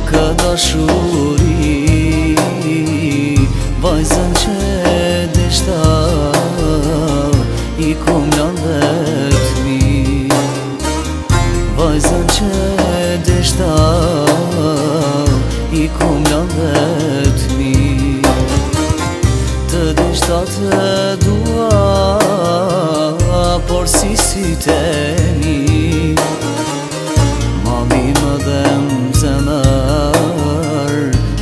ka dashuri, vajzën që deshta I kom lan vetmi. Vajzën që deshta I kom lan vetmi. Të deshta të dua, por si teni mami më dhem zemër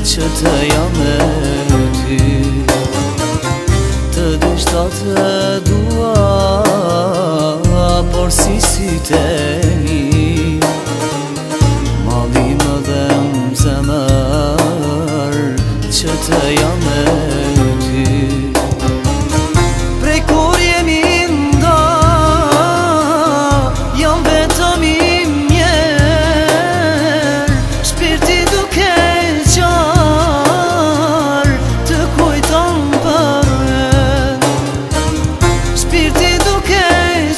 që të jam me ty. Të deshta të dua, por si teni mami më dhem zemër që të jam me ty. Prej kur jemi nda, jam vetëm I mjerë, shpirti duke qarë të kujton për vet. Shpirti duke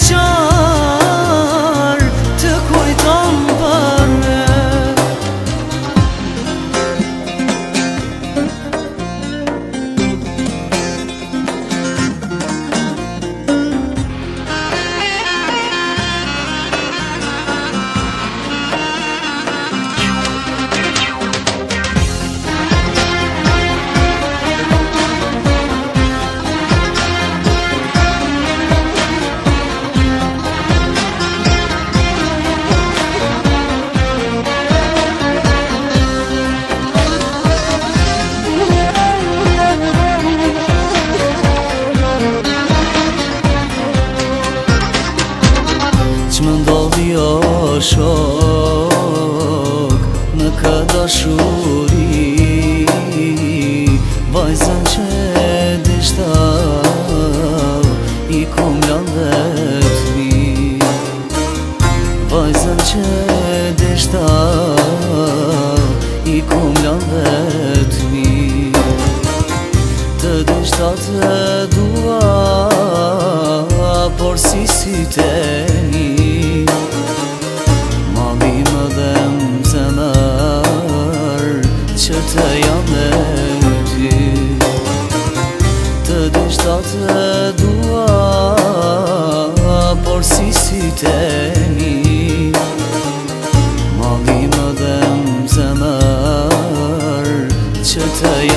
qarë të kujton për vet. Që më ndodhi o shok në këtë dashuri, vajzën që deshta I kom lan vetmi. Vajzën që deshta I kom lan vetmi. Të deshta të dua, por si teni mami më dhem zemër që të jam me ty. Të deshta të dua, por si teni mami më dhem zemër që të jam